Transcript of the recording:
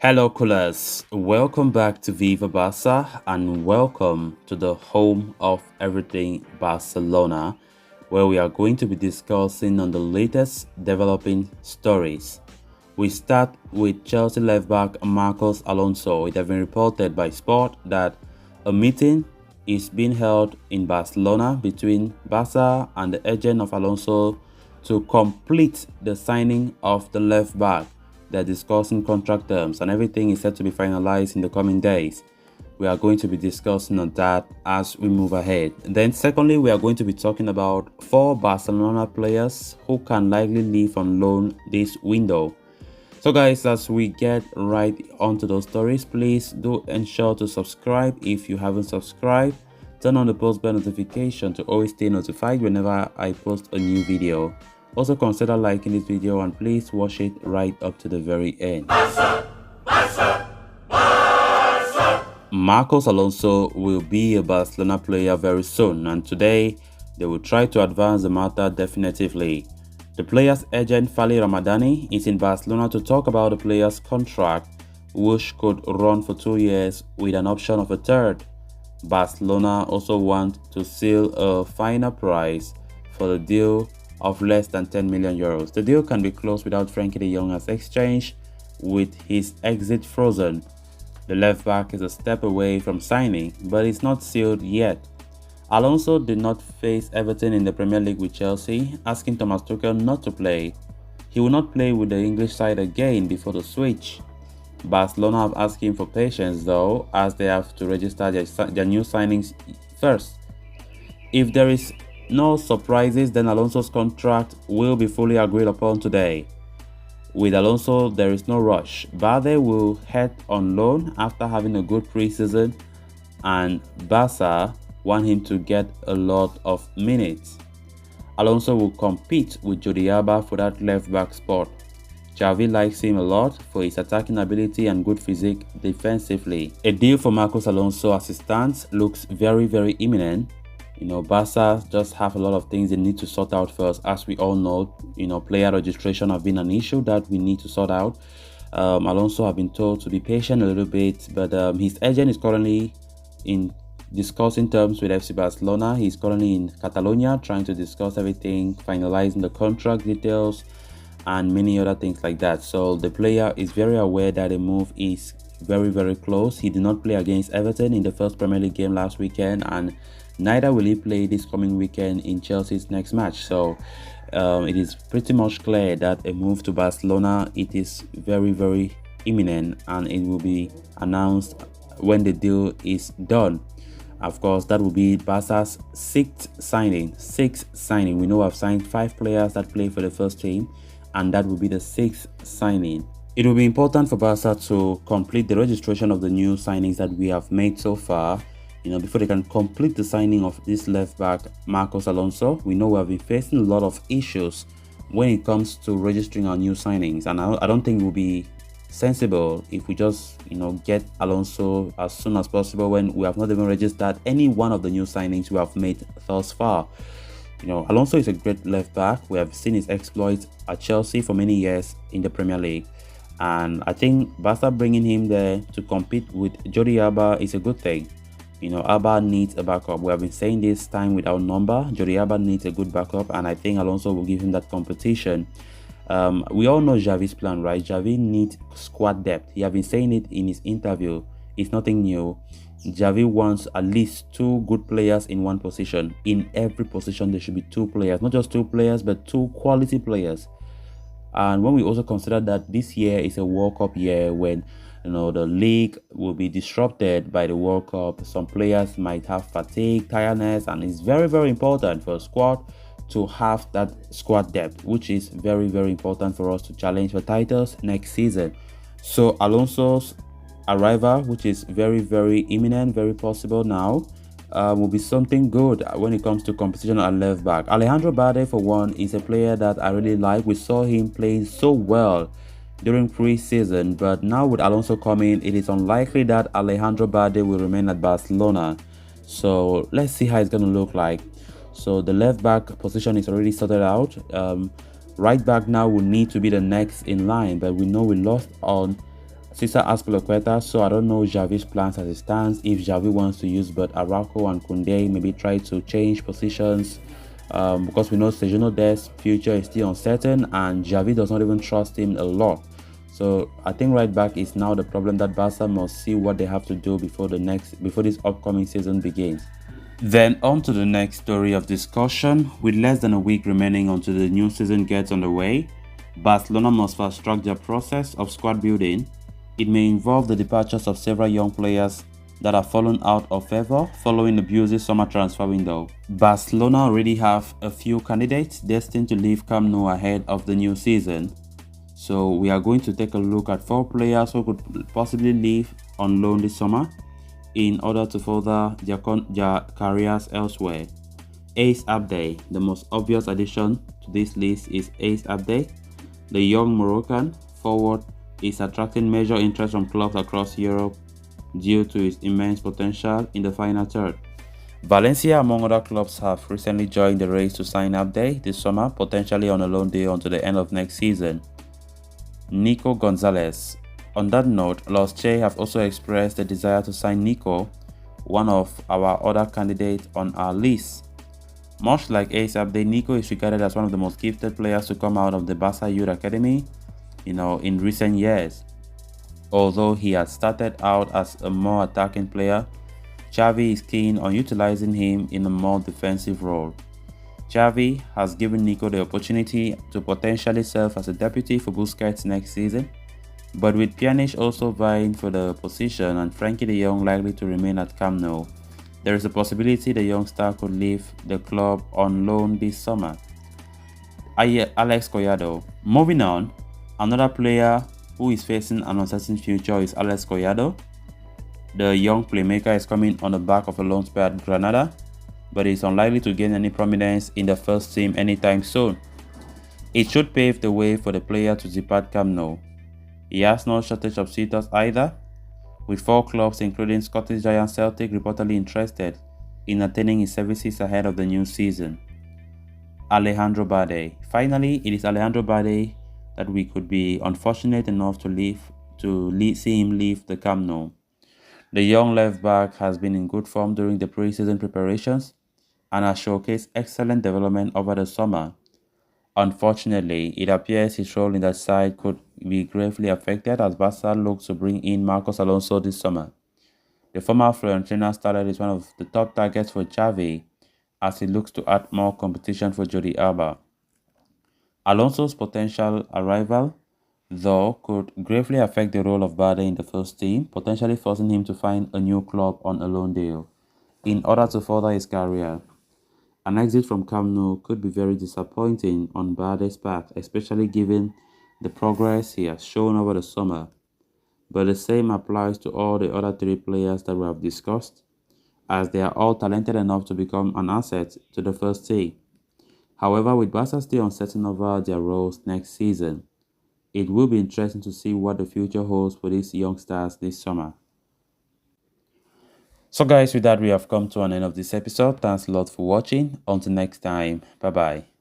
Hello, coolers. Welcome back to Viva Barca and welcome to the home of everything Barcelona, where we are going to be discussing on the latest developing stories. We start with Chelsea left back Marcos Alonso. It has been reported by Sport that a meeting is being held in Barcelona between Barca and the agent of Alonso to complete the signing of the left back. They're discussing contract terms and everything is set to be finalized in the coming days. We are going to be discussing on that as we move ahead. Then secondly, we are going to be talking about 4 Barcelona players who can likely leave on loan this window. So guys, as we get right onto those stories, please do ensure to subscribe if you haven't subscribed. Turn on the post bell notification to always stay notified whenever I post a new video. Also consider liking this video and please watch it right up to the very end. Barca, Barca, Barca. Marcos Alonso will be a Barcelona player very soon, and today they will try to advance the matter definitively. The player's agent Fali Ramadani is in Barcelona to talk about the player's contract, which could run for 2 years with an option of a third. Barcelona also want to seal a final price for the deal of less than 10 million euros. The deal can be closed without Frenkie de Jong as exchange, with his exit frozen. The left back is a step away from signing, but it's not sealed yet. Alonso did not face Everton in the Premier League with Chelsea, asking Thomas Tuchel not to play. He will not play with the English side again before the switch. Barcelona have asked him for patience though, as they have to register their new signings first. If there is no surprises, then Alonso's contract will be fully agreed upon today. With Alonso, there is no rush. Barca will head on loan after having a good preseason, and Barca want him to get a lot of minutes. Alonso will compete with Jordi Alba for that left-back spot. Xavi likes him a lot for his attacking ability and good physique defensively. A deal for Marcos Alonso as it stands looks very imminent. Barca just have a lot of things they need to sort out first. As we all know, player registration have been an issue that we need to sort out. Alonso have been told to be patient a little bit, but his agent is currently in discussing terms with FC Barcelona. He's currently in Catalonia trying to discuss everything, finalizing the contract details and many other things like that. So the player is very aware that the move is very close. He did not play against Everton in the first Premier League game last weekend, and neither will he play this coming weekend in Chelsea's next match. So it is pretty much clear that a move to Barcelona, it is very imminent, and it will be announced when the deal is done. Of course, that will be Barca's sixth signing. We know I've signed 5 players that play for the first team, and that will be the 6th signing. It will be important for Barca to complete the registration of the new signings that we have made so far, before they can complete the signing of this left back Marcos Alonso. We know we have been facing a lot of issues when it comes to registering our new signings, and I don't think it will be sensible if we just get Alonso as soon as possible when we have not even registered any one of the new signings we have made thus far. Alonso is a great left back. We have seen his exploits at Chelsea for many years in the Premier League, and I think Barca bringing him there to compete with Jordi Alba is a good thing. Alba needs a backup. We have been saying this time without number. Jordi Alba needs a good backup, and I think Alonso will give him that competition. We all know Xavi's plan, right? Xavi needs squad depth. He has been saying it in his interview. It's nothing new. Xavi wants at least 2 good players in one position. In every position, there should be 2 players. Not just 2 players, but 2 quality players. And when we also consider that this year is a World Cup year, when the league will be disrupted by the World Cup, some players might have fatigue, tiredness, and it's very important for a squad to have that squad depth, which is very important for us to challenge for titles next season. So Alonso's arrival, which is very imminent, very possible now, will be something good when it comes to competition at left back. Alejandro Balde, for one, is a player that I really like. We saw him playing so well during pre-season, but now with Alonso coming, it is unlikely that Alejandro Balde will remain at Barcelona. So let's see how it's going to look like. So the left back position is already sorted out. Right back now will need to be the next in line, but we know we lost on Cesar Azpilicueta, so I don't know Xavi's plans as it stands. If Xavi wants to use both Araujo and Koundé, maybe try to change positions, because we know Sergio Dest's future is still uncertain and Xavi does not even trust him a lot. So I think right back is now the problem that Barca must see what they have to do before this upcoming season begins. Then on to the next story of discussion. With less than a week remaining until the new season gets underway, Barcelona must fast-track their process of squad building. It may involve the departures of several young players that have fallen out of favor following the busy summer transfer window. Barcelona already have a few candidates destined to leave Camp Nou ahead of the new season. So we are going to take a look at 4 players who could possibly leave on loan this summer in order to further their careers elsewhere. Ace Abday, the most obvious addition to this list is Ace Abday. The young Moroccan forward is attracting major interest from clubs across Europe due to his immense potential in the final third. Valencia, among other clubs, have recently joined the race to sign Abday this summer, potentially on a loan deal until the end of next season. Nico Gonzalez. On that note, Los Che have also expressed the desire to sign Nico, one of our other candidates on our list. Much like Ace Abday, Nico is regarded as one of the most gifted players to come out of the Barca Youth Academy, in recent years. Although he has started out as a more attacking player, Xavi is keen on utilizing him in a more defensive role. Xavi has given Nico the opportunity to potentially serve as a deputy for Busquets next season, but with Pjanic also vying for the position and Frankie de Jong likely to remain at Camp Nou, there is a possibility the young star could leave the club on loan this summer. Alex Collado. Moving on, another player who is facing an uncertain future is Alex Collado. The young playmaker is coming on the back of a loan spell at Granada, but is unlikely to gain any prominence in the first team anytime soon. It should pave the way for the player to depart Camp Nou. He has no shortage of suitors either, with 4 clubs including Scottish giant Celtic reportedly interested in attaining his services ahead of the new season. Alejandro Balde. Finally, it is Alejandro Balde that we could be unfortunate enough to see him leave the Camp Nou. The young left-back has been in good form during the pre-season preparations and has showcased excellent development over the summer. Unfortunately, it appears his role in that side could be gravely affected as Barca looks to bring in Marcos Alonso this summer. The former Fiorentina starlet is one of the top targets for Xavi as he looks to add more competition for Jordi Alba. Alonso's potential arrival, though, could gravely affect the role of Balde in the first team, potentially forcing him to find a new club on a loan deal in order to further his career. An exit from Camp Nou could be very disappointing on Balde's part, especially given the progress he has shown over the summer. But the same applies to all the other 3 players that we have discussed, as they are all talented enough to become an asset to the first team. However, with Barca still uncertain over their roles next season, it will be interesting to see what the future holds for these young stars this summer. So guys, with that we have come to an end of this episode. Thanks a lot for watching. Until next time, bye bye.